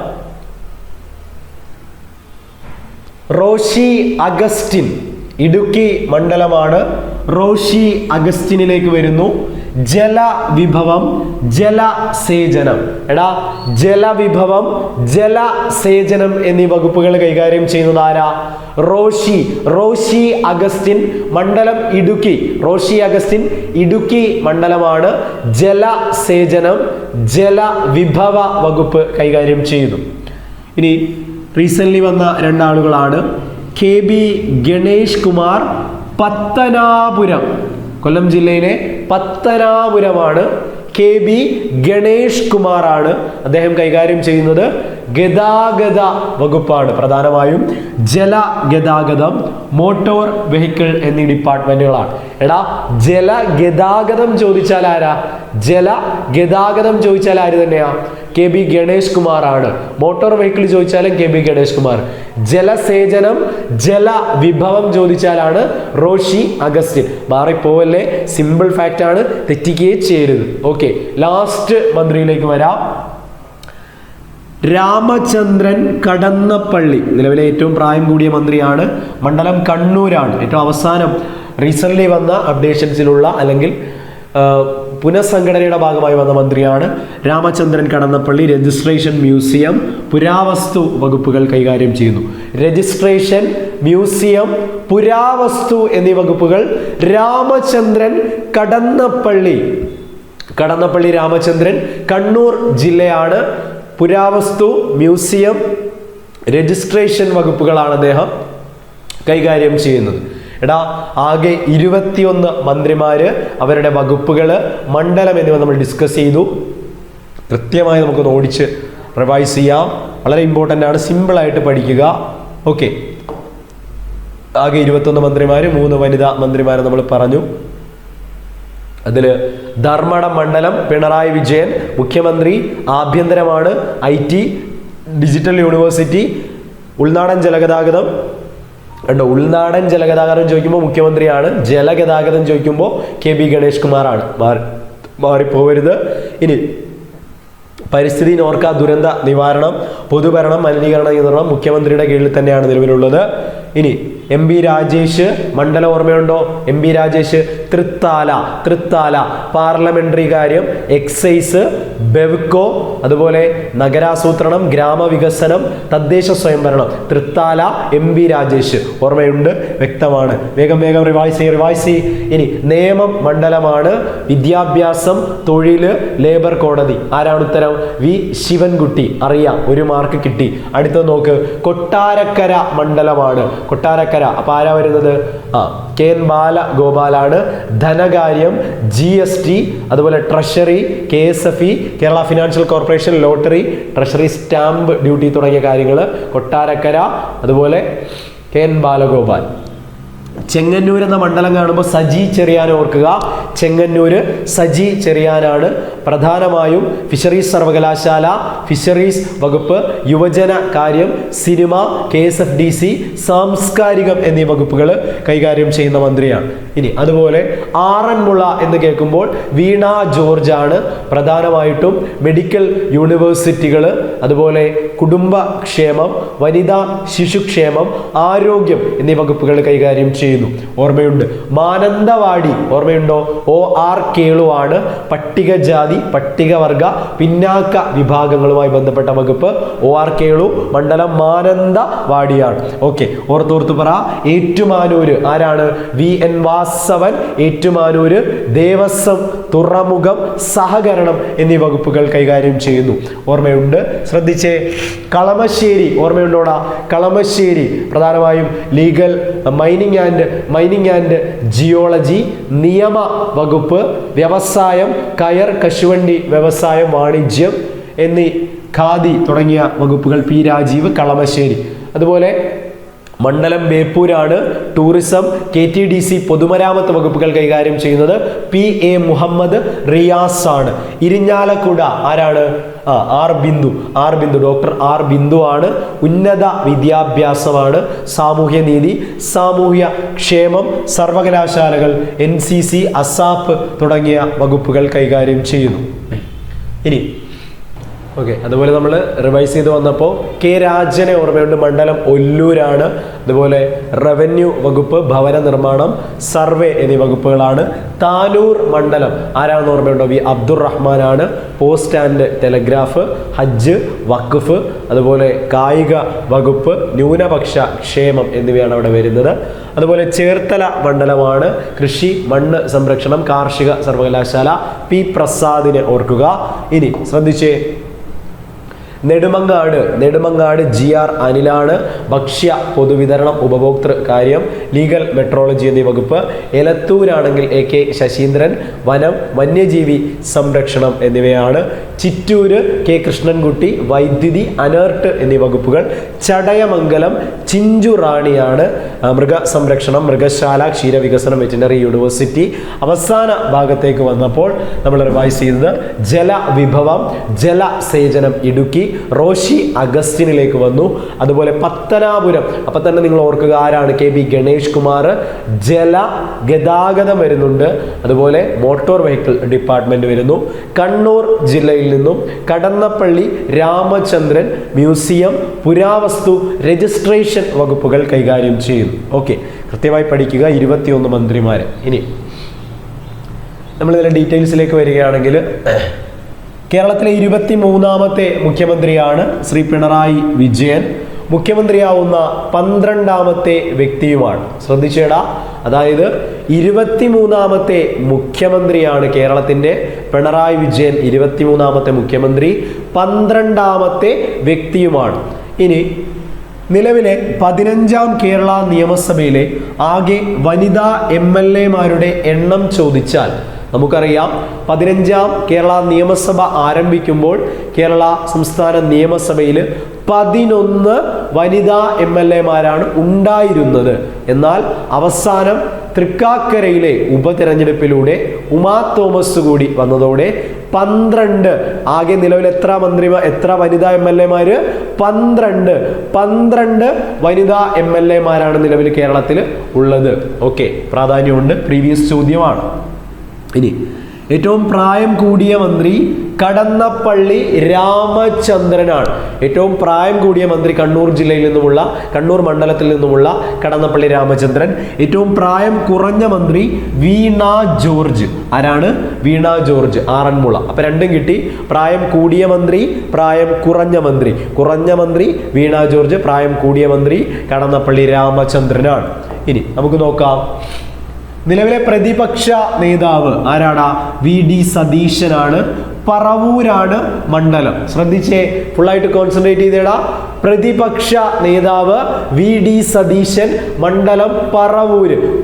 റോഷി അഗസ്റ്റിൻ, ഇടുക്കി മണ്ഡലമാണ്. റോഷി അഗസ്റ്റിനിലേക്ക് വരുന്നു. ജലവിഭവം, ജലസേചനം. എടാ ജലവിഭവം, ജലസേചനം എന്നീ വകുപ്പുകൾ കൈകാര്യം ചെയ്യുന്നത് ആരാ? റോഷി അഗസ്റ്റിൻ, മണ്ഡലം ഇടുക്കി. റോഷി അഗസ്റ്റിൻ ഇടുക്കി മണ്ഡലമാണ്. ജലസേചനം, ജലവിഭവ വകുപ്പ് കൈകാര്യം ചെയ്യുന്നു. ഇനി റീസെന്റ് വന്ന രണ്ടാളുകളാണ്. KB ഗണേഷ് കുമാർ, പത്തനാപുരം, കൊല്ലം ജില്ലയിലെ പത്തനാപുരമാണ്. KB ഗണേഷ് കുമാർ ആണ്. അദ്ദേഹം കൈകാര്യം ചെയ്യുന്നത് ഗതാഗത വകുപ്പാണ്. പ്രധാനമായും ജലഗതാഗതം, മോട്ടോർ വെഹിക്കിൾ എന്നീ ഡിപ്പാർട്ട്മെന്റുകളാണ്. എടാ ജലഗതാഗതം ചോദിച്ചാൽ ആരാ? ജലഗതാഗതം ചോദിച്ചാൽ ആര് തന്നെയാ? KB ഗണേഷ് കുമാർ ആണ്. മോട്ടോർ വെഹിക്കിൾ ചോദിച്ചാലും KB ഗണേഷ് കുമാർ. ജലസേചനം, ജലവിഭവം ചോദിച്ചാലാണ് റോഷി അഗസ്റ്റിൻ. മാറിപ്പോവല്ലേ, സിമ്പിൾ ഫാക്റ്റ് ആണ്, തെറ്റിക്കുകയേ ചെയ്യരുത്. ഓക്കെ, ലാസ്റ്റ് മന്ത്രിയിലേക്ക് വരാം. രാമചന്ദ്രൻ കടന്നപ്പള്ളി, നിലവിലെ ഏറ്റവും പ്രായം കൂടിയ മന്ത്രിയാണ്. മണ്ഡലം കണ്ണൂരാണ്. ഏറ്റവും അവസാനം റീസെന്റ് വന്ന അപ്ഡേഷൻസിലുള്ള അല്ലെങ്കിൽ പുനഃസംഘടനയുടെ ഭാഗമായി വന്ന മന്ത്രിയാണ് രാമചന്ദ്രൻ കടന്നപ്പള്ളി. രജിസ്ട്രേഷൻ, മ്യൂസിയം, പുരാവസ്തു വകുപ്പുകൾ കൈകാര്യം ചെയ്യുന്നു. രജിസ്ട്രേഷൻ, മ്യൂസിയം, പുരാവസ്തു എന്നീ വകുപ്പുകൾ രാമചന്ദ്രൻ കടന്നപ്പള്ളി രാമചന്ദ്രൻ, കണ്ണൂർ ജില്ലയാണ്. പുരാവസ്തു, മ്യൂസിയം, രജിസ്ട്രേഷൻ വകുപ്പുകളാണ് അദ്ദേഹം കൈകാര്യം ചെയ്യുന്നത്. എടാ ആകെ 21 മന്ത്രിമാര്, അവരുടെ വകുപ്പുകള്, മണ്ഡലം എന്നിവ നമ്മൾ ഡിസ്കസ് ചെയ്തു. കൃത്യമായി നമുക്ക് ഓടിച്ച് റിവൈസ് ചെയ്യാം. വളരെ ഇമ്പോർട്ടൻ്റ് ആണ്, സിമ്പിളായിട്ട് പഠിക്കുക. ഓക്കെ, ആകെ 21 മന്ത്രിമാര്, 3 വനിതാ മന്ത്രിമാരെ നമ്മൾ പറഞ്ഞു. അതിൽ ധർമ്മടം മണ്ഡലം പിണറായി വിജയൻ മുഖ്യമന്ത്രി, ആഭ്യന്തരമാണ്, IT, ഡിജിറ്റൽ യൂണിവേഴ്സിറ്റി, ഉൾനാടൻ ജലഗതാഗതം. കണ്ടോ, ഉൾനാടൻ ജലഗതാഗതം ചോദിക്കുമ്പോൾ മുഖ്യമന്ത്രിയാണ്, ജലഗതാഗതം ചോദിക്കുമ്പോൾ KB ഗണേഷ് കുമാറാണ്. മാറിപ്പോവരുത്. ഇനി പരിസ്ഥിതി, നോർക്ക, ദുരന്ത നിവാരണം, പൊതുഭരണം, മലിനീകരണ നിയന്ത്രണം മുഖ്യമന്ത്രിയുടെ കീഴിൽ തന്നെയാണ് നിലവിലുള്ളത്. ഇനി MP രാജേഷ്, മണ്ഡലം ഓർമ്മയുണ്ടോ? MP രാജേഷ് തൃത്താല പാർലമെന്ററി കാര്യം, എക്സൈസ്, ബെവ്കോ, അതുപോലെ നഗരാസൂത്രണം, ഗ്രാമവികസനം, തദ്ദേശ സ്വയംഭരണം. തൃത്താല, MP രാജേഷ് ഓർമ്മയുണ്ട്, വ്യക്തമാണ്. വേഗം റിവൈസ്. ഇനി നേമം മണ്ഡലമാണ്. വിദ്യാഭ്യാസം, തൊഴിൽ, ലേബർ കോടതി. ആരാണ് ഉത്തരം? V ശിവൻകുട്ടി. അറിയാം, 1 മാർക്ക് കിട്ടി. അടുത്തത് നോക്ക്, കൊട്ടാരക്കര മണ്ഡലമാണ്. കൊട്ടാരക്കര, അപ്പൊ ആരാ വരുന്നത്? KN ബാലഗോപാലാണ്. ധനകാര്യം, GST, അതുപോലെ treasury, KSFE, Kerala financial corporation, lottery, treasury, stamp duty തുടങ്ങിയ കാര്യങ്ങൾ കൊട്ടാരക്കര, അതുപോലെ KN ബാലഗോപാൽ. ചെങ്ങന്നൂർ എന്ന മണ്ഡലം കാണുമ്പോൾ സജി ചെറിയാൻ ഓർക്കുക. ചെങ്ങന്നൂർ സജി ചെറിയാനാണ്. പ്രധാനമായും ഫിഷറീസ് സർവകലാശാല, ഫിഷറീസ് വകുപ്പ്, യുവജന കാര്യം, സിനിമ, KSFDC, സാംസ്കാരികം എന്നീ വകുപ്പുകൾ കൈകാര്യം ചെയ്യുന്ന മന്ത്രിയാണ്. ഇനി അതുപോലെ ആറന്മുള എന്ന് കേൾക്കുമ്പോൾ വീണ ജോർജ് ആണ്. പ്രധാനമായിട്ടും മെഡിക്കൽ യൂണിവേഴ്സിറ്റികൾ, അതുപോലെ കുടുംബക്ഷേമം, വനിതാ ശിശുക്ഷേമം, ആരോഗ്യം എന്നീ വകുപ്പുകൾ കൈകാര്യം ചെയ്യുന്നു. ഓർമ്മയുണ്ട്. മാനന്തവാടി ഓർമ്മയുണ്ടോ? OR കേളു ആണ്. പട്ടികജാതി, പട്ടികവർഗ, പിന്നാക്ക വിഭാഗങ്ങളുമായി ബന്ധപ്പെട്ട വകുപ്പ് OR കേളു, മണ്ഡലം മാനന്തവാടിയാണ്. ഓക്കെ, ഓർത്തോർത്തു പറ. ഏറ്റുമാനൂര് ആരാണ്? VN വാസവൻ. ഏറ്റുമാനൂര് ദേവസ്വം, തുറമുഖം, സഹകരണം എന്നീ വകുപ്പുകൾ കൈകാര്യം ചെയ്യുന്നു. ഓർമ്മയുണ്ട്. ശ്രദ്ധിച്ചേ. കളമശ്ശേരി ഓർമ്മയുണ്ടോടാ? കളമശ്ശേരി പ്രധാനമായും ലീഗൽ, മൈനിങ് ആൻഡ് ജിയോളജി, നിയമ വകുപ്പ്, വ്യവസായം, കയർ, കശുവണ്ടി വ്യവസായം, വാണിജ്യം എന്നീ ഖാദി തുടങ്ങിയ വകുപ്പുകൾ P രാജീവ്, കളമശ്ശേരി. അതുപോലെ മണ്ഡലം ബേപ്പൂരാണ്. ടൂറിസം, KTDC, പൊതുമരാമത്ത് വകുപ്പുകൾ കൈകാര്യം ചെയ്യുന്നത് PA മുഹമ്മദ് റിയാസ് ആണ്. ഇരിഞ്ഞാലക്കുട ആരാണ്? ഡോക്ടർ R ബിന്ദു ആണ്. ഉന്നത വിദ്യാഭ്യാസമാണ്. സാമൂഹ്യനീതി, സാമൂഹ്യ ക്ഷേമം, സർവകലാശാലകൾ, NCC, അസാപ്പ് തുടങ്ങിയ വകുപ്പുകൾ കൈകാര്യം ചെയ്യുന്നു. ഇനി ഓക്കെ, അതുപോലെ നമ്മൾ റിവൈസ് ചെയ്ത് വന്നപ്പോൾ K രാജനെ ഓർമ്മയുണ്ട്. മണ്ഡലം ഒല്ലൂരാണ്. അതുപോലെ റവന്യൂ വകുപ്പ്, ഭവന നിർമ്മാണം, സർവേ എന്നീ വകുപ്പുകളാണ്. താനൂർ മണ്ഡലം ആരാണെന്ന് ഓർമ്മയുണ്ടോ? V അബ്ദുറഹ്മാൻ ആണ്. പോസ്റ്റ് ആൻഡ് ടെലഗ്രാഫ്, ഹജ്ജ്, വഖഫ്, അതുപോലെ കായിക വകുപ്പ്, ന്യൂനപക്ഷ ക്ഷേമം എന്നിവയാണ് അവിടെ വരുന്നത്. അതുപോലെ ചേർത്തല മണ്ഡലമാണ്. കൃഷി, മണ്ണ് സംരക്ഷണം, കാർഷിക സർവകലാശാല, P പ്രസാദിനെ ഓർക്കുക. ഇനി ശ്രദ്ധിച്ചേ. നെടുമങ്ങാട് GR അനിലാണ്. ഭക്ഷ്യ പൊതുവിതരണം, ഉപഭോക്തൃ കാര്യം, ലീഗൽ, മെട്രോളജി എന്നീ വകുപ്പ്. എലത്തൂരാണെങ്കിൽ AK ശശീന്ദ്രൻ, വനം, വന്യജീവി സംരക്ഷണം എന്നിവയാണ്. ചിറ്റൂര് K കൃഷ്ണൻകുട്ടി, വൈദ്യുതി, അനർട്ട് എന്നീ വകുപ്പുകൾ. ചടയമംഗലം ചിഞ്ചു റാണിയാണ്. മൃഗസംരക്ഷണം, മൃഗശാല, ക്ഷീരവികസനം, വെറ്റിനറി യൂണിവേഴ്സിറ്റി. അവസാന ഭാഗത്തേക്ക് വന്നപ്പോൾ നമ്മൾ റിവൈസ് ചെയ്തത് ജലവിഭവം, ജലസേചനം ഇടുക്കി. റോഷി അഗസ്റ്റിനിലേക്ക് വന്നു. അതുപോലെ പത്തനാപുരം, അപ്പൊ തന്നെ നിങ്ങൾ ഓർക്കുക ആരാണ്? KB ഗണേഷ് കുമാർ. ജല ഗതാഗതം വരുന്നുണ്ട്. അതുപോലെ മോട്ടോർ വെഹിക്കിൾ ഡിപ്പാർട്ട്മെന്റ് വരുന്നു. കണ്ണൂർ ജില്ലയിൽ നിന്നും കടന്നപ്പള്ളി രാമചന്ദ്രൻ മ്യൂസിയം, പുരാവസ്തു, രജിസ്ട്രേഷൻ വകുപ്പുകൾ കൈകാര്യം ചെയ്യുന്നു. ഓക്കെ, കൃത്യമായി പഠിക്കുക. 21 മന്ത്രിമാര്. ഇനി നമ്മൾ ഇതിന്റെ ഡീറ്റെയിൽസിലേക്ക് വരികയാണെങ്കിൽ കേരളത്തിലെ 23ാമത്തെ മുഖ്യമന്ത്രിയാണ് ശ്രീ പിണറായി വിജയൻ. മുഖ്യമന്ത്രിയാവുന്ന 12ാമത്തെ വ്യക്തിയുമാണ്. ശ്രദ്ധിച്ചേടാ, അതായത് 23ാമത്തെ മുഖ്യമന്ത്രിയാണ് കേരളത്തിൻ്റെ പിണറായി വിജയൻ. 23ാമത്തെ മുഖ്യമന്ത്രി, 12ാമത്തെ വ്യക്തിയുമാണ്. ഇനി നിലവിലെ 15ാം കേരള നിയമസഭയിലെ ആകെ വനിതാ MLA-മാരുടെ എണ്ണം ചോദിച്ചാൽ നമുക്കറിയാം 15ാം കേരള നിയമസഭ ആരംഭിക്കുമ്പോൾ കേരള സംസ്ഥാന നിയമസഭയിൽ 11 വനിതാ MLA-മാരാണ് ഉണ്ടായിരുന്നത്. എന്നാൽ അവസാനം തൃക്കാക്കരയിലെ ഉപതെരഞ്ഞെടുപ്പിലൂടെ ഉമാ തോമസ് കൂടി വന്നതോടെ 12, ആകെ നിലവിൽ എത്ര വനിതാ MLA-മാര്? 12 വനിതാ MLA-മാരാണ് നിലവിൽ കേരളത്തിൽ ഉള്ളത്. ഓക്കെ, പ്രാധാന്യമുണ്ട്, പ്രീവിയസ് ചോദ്യമാണ്. ഇനി ഏറ്റവും പ്രായം കൂടിയ മന്ത്രി കടന്നപ്പള്ളി രാമചന്ദ്രനാണ്. ഏറ്റവും പ്രായം കൂടിയ മന്ത്രി കണ്ണൂർ ജില്ലയിൽ നിന്നുമുള്ള, കണ്ണൂർ മണ്ഡലത്തിൽ നിന്നുമുള്ള കടന്നപ്പള്ളി രാമചന്ദ്രൻ. ഏറ്റവും പ്രായം കുറഞ്ഞ മന്ത്രി വീണ ജോർജ്. ആരാണ്? വീണ ജോർജ്, ആറന്മുള. അപ്പൊ രണ്ടും കിട്ടി. പ്രായം കൂടിയ മന്ത്രി, പ്രായം കുറഞ്ഞ മന്ത്രി. കുറഞ്ഞ മന്ത്രി വീണ ജോർജ്, പ്രായം കൂടിയ മന്ത്രി കടന്നപ്പള്ളി രാമചന്ദ്രനാണ്. ഇനി നമുക്ക് നോക്കാം. നിലവിലെ പ്രതിപക്ഷ നേതാവ് ആരാണ്? VD സതീശനാണ്. പറവൂരാണ് മണ്ഡലം. ശ്രദ്ധിച്ചേ, ഫുള്ളായിട്ട് കോൺസെൻട്രേറ്റ് ചെയ്തേടാ. പ്രതിപക്ഷ നേതാവ് VD സതീശൻ, മണ്ഡലം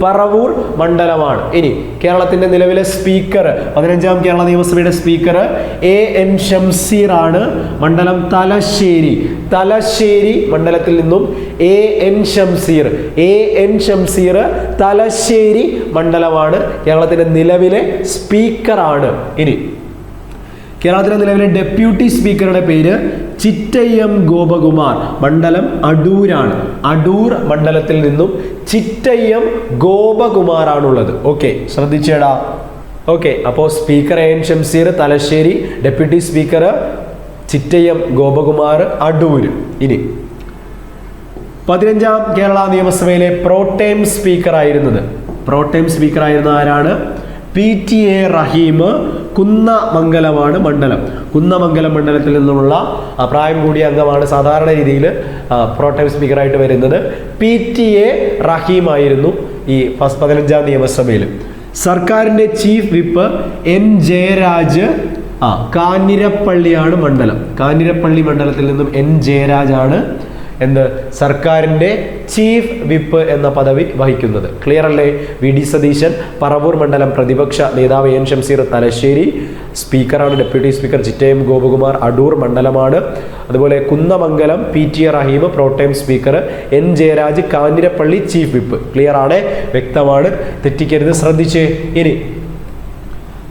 പറവൂർ മണ്ഡലമാണ്. ഇനി കേരളത്തിന്റെ നിലവിലെ സ്പീക്കർ, 15ാം കേരള നിയമസഭയുടെ സ്പീക്കർ AN ഷംസീർ ആണ്, മണ്ഡലം തലശ്ശേരി മണ്ഡലത്തിൽ നിന്നും AN ഷംസീർ തലശ്ശേരി മണ്ഡലമാണ്, കേരളത്തിന്റെ നിലവിലെ സ്പീക്കറാണ്. ഇനി കേരളത്തിലെ നിലവിലെ ഡെപ്യൂട്ടി സ്പീക്കറുടെ പേര് ചിറ്റയ്യം ഗോപകുമാർ, മണ്ഡലം അടൂരാണ്. അടൂർ മണ്ഡലത്തിൽ നിന്നും ചിറ്റയ്യം ഗോപകുമാറാണുള്ളത്. ഓക്കെ, ശ്രദ്ധിച്ചേടാ. ഓക്കെ, അപ്പോൾ speaker AN Shamseer Thalassery, deputy speaker Chittayam Gopakumar Adoor. ഇനി 15ാം കേരള നിയമസഭയിലെ പ്രോടൈം സ്പീക്കർ ആയിരുന്ന ആരാണ്? PTA റഹീം, കുന്നമംഗലമാണ് മണ്ഡലം. കുന്നമംഗലം മണ്ഡലത്തിൽ നിന്നുള്ള പ്രായം കൂടിയ അംഗമാണ് സാധാരണ രീതിയിൽ പ്രോടൈം സ്പീക്കറായിട്ട് വരുന്നത്. PTA റഹീം ആയിരുന്നു ഈ 15ാം നിയമസഭയിൽ. സർക്കാരിന്റെ ചീഫ് വിപ്പ് N ജയരാജ്, കാഞ്ഞിരപ്പള്ളിയാണ് മണ്ഡലം. കാഞ്ഞിരപ്പള്ളി മണ്ഡലത്തിൽ നിന്നും N ജയരാജ് ആണ് സർക്കാരിന്റെ ചീഫ് വിപ്പ് എന്ന പദവി വഹിക്കുന്നത്. ക്ലിയർ അല്ലേ? VD സതീശൻ പറവൂർ മണ്ഡലം, പ്രതിപക്ഷ നേതാവ് AN ഷംസീർ തലശ്ശേരി, സ്പീക്കറാണ് ഡെപ്യൂട്ടി സ്പീക്കർ ചിറ്റയം ഗോപകുമാർ അടൂർ മണ്ഡലമാണ്. അതുപോലെ Kunnamangalam PTA Rahim pro tem speaker, N Jayaraj Kanjirappally chief whip. Clear ആണ്, വ്യക്തമാണ്, തെറ്റിക്കരുത്, ശ്രദ്ധിച്ചേ. ഇനി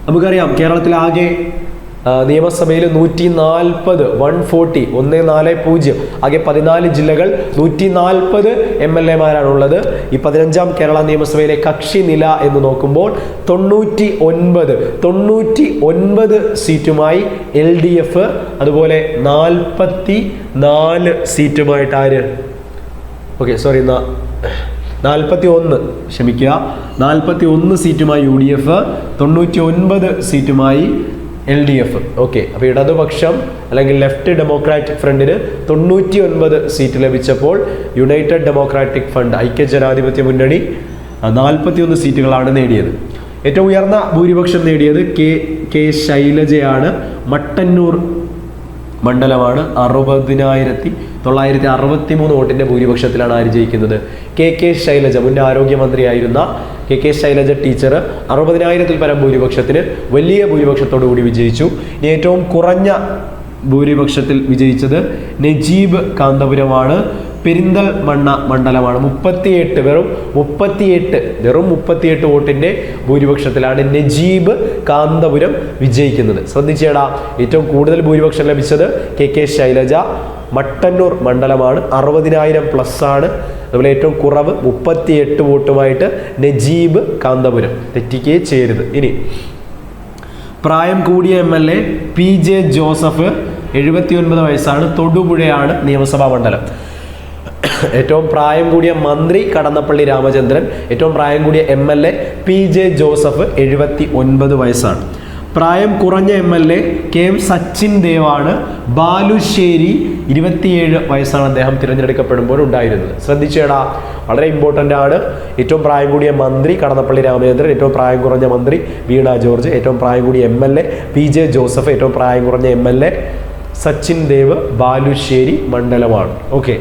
നമുക്കറിയാം കേരളത്തിൽ ആകെ നിയമസഭയിൽ 140 ആകെ 14 ജില്ലകൾ, 140 MLA-മാരാണുള്ളത്. ഈ 15ാം കേരള നിയമസഭയിലെ കക്ഷി നില എന്ന് നോക്കുമ്പോൾ 99 സീറ്റുമായി LDF, അതുപോലെ 44 സീറ്റുമായിട്ട് 41 സീറ്റുമായി UDF, 99 സീറ്റുമായി LDF. ഓക്കെ, അപ്പോൾ ഇടതുപക്ഷം അല്ലെങ്കിൽ ലെഫ്റ്റ് ഡെമോക്രാറ്റിക് ഫ്രണ്ടിന് 99 സീറ്റ് ലഭിച്ചപ്പോൾ യുണൈറ്റഡ് ഡെമോക്രാറ്റിക് ഫ്രണ്ട്, ഐക്യജനാധിപത്യ മുന്നണി 41 സീറ്റുകളാണ് നേടിയത്. ഏറ്റവും ഉയർന്ന ഭൂരിപക്ഷം നേടിയത് കെ ശൈലജയാണ്, മട്ടന്നൂർ മണ്ഡലമാണ്. 60,963 വോട്ടിന്റെ ഭൂരിപക്ഷത്തിലാണ് ആര് ജയിക്കുന്നത്? കെ ശൈലജ, മുൻ ആരോഗ്യമന്ത്രിയായിരുന്ന കെ ശൈലജ ടീച്ചർ 60,000-ൽ പരം ഭൂരിപക്ഷത്തിന് വലിയ ഭൂരിപക്ഷത്തോടു കൂടി വിജയിച്ചു. ഇനി ഏറ്റവും കുറഞ്ഞ ഭൂരിപക്ഷത്തിൽ വിജയിച്ചത് നജീബ് കാന്തപുരമാണ്, പെരിന്തൽമണ്ണ മണ്ഡലമാണ്. വെറും 38 വോട്ടിന്റെ ഭൂരിപക്ഷത്തിലാണ് നജീബ് കാന്തപുരം വിജയിക്കുന്നത്. ശ്രദ്ധിച്ചേടാ, ഏറ്റവും കൂടുതൽ ഭൂരിപക്ഷം ലഭിച്ചത് കെ ശൈലജ, മട്ടന്നൂർ മണ്ഡലമാണ്, 60,000+ ആണ്. അതുപോലെ ഏറ്റവും കുറവ് 38 വോട്ടുമായിട്ട് നജീബ് കാന്തപുരം. തെറ്റിക്കേ ചെയ്യരുത്. ഇനി പ്രായം കൂടിയ MLA PJ ജോസഫ്, 79 വയസ്സാണ്, തൊടുപുഴയാണ് നിയമസഭാ മണ്ഡലം. ഏറ്റവും പ്രായം കൂടിയ മന്ത്രി കടന്നപ്പള്ളി രാമചന്ദ്രൻ, ഏറ്റവും പ്രായം കൂടിയ MLA PJ ജോസഫ്, 79 വയസ്സാണ്. പ്രായം കുറഞ്ഞ MLA KM സച്ചിൻ ദേവാണ്, ബാലുശ്ശേരി, 27 വയസ്സാണ് അദ്ദേഹം തിരഞ്ഞെടുക്കപ്പെടുമ്പോൾ ഉണ്ടായിരുന്നത്. ശ്രദ്ധിച്ചേടാ, വളരെ ഇമ്പോർട്ടൻ്റ് ആണ്. ഏറ്റവും പ്രായം കൂടിയ മന്ത്രി കടന്നപ്പള്ളി രാമചന്ദ്രൻ, ഏറ്റവും പ്രായം കുറഞ്ഞ മന്ത്രി വീണ ജോർജ്, ഏറ്റവും പ്രായം കൂടിയ MLA PJ ജോസഫ്, ഏറ്റവും പ്രായം കുറഞ്ഞ MLA സച്ചിൻ ദേവ്, ബാലുശ്ശേരി മണ്ഡലമാണ്. ഓക്കെ,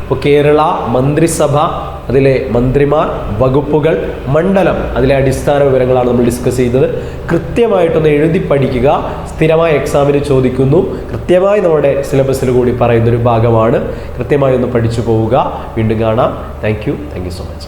അപ്പോൾ കേരള മന്ത്രിസഭ, അതിലെ മന്ത്രിമാർ, വകുപ്പുകൾ, മണ്ഡലം, അതിലെ അടിസ്ഥാന വിവരങ്ങളാണ് നമ്മൾ ഡിസ്കസ് ചെയ്തത്. കൃത്യമായിട്ടൊന്ന് എഴുതി പഠിക്കുക. സ്ഥിരമായ എക്സാമിന് ചോദിക്കുന്നു, കൃത്യമായി നമ്മുടെ സിലബസിൽ കൂടി പറയുന്നൊരു ഭാഗമാണ്. കൃത്യമായി ഒന്ന് പഠിച്ചു പോവുക. വീണ്ടും കാണാം. Thank you so much.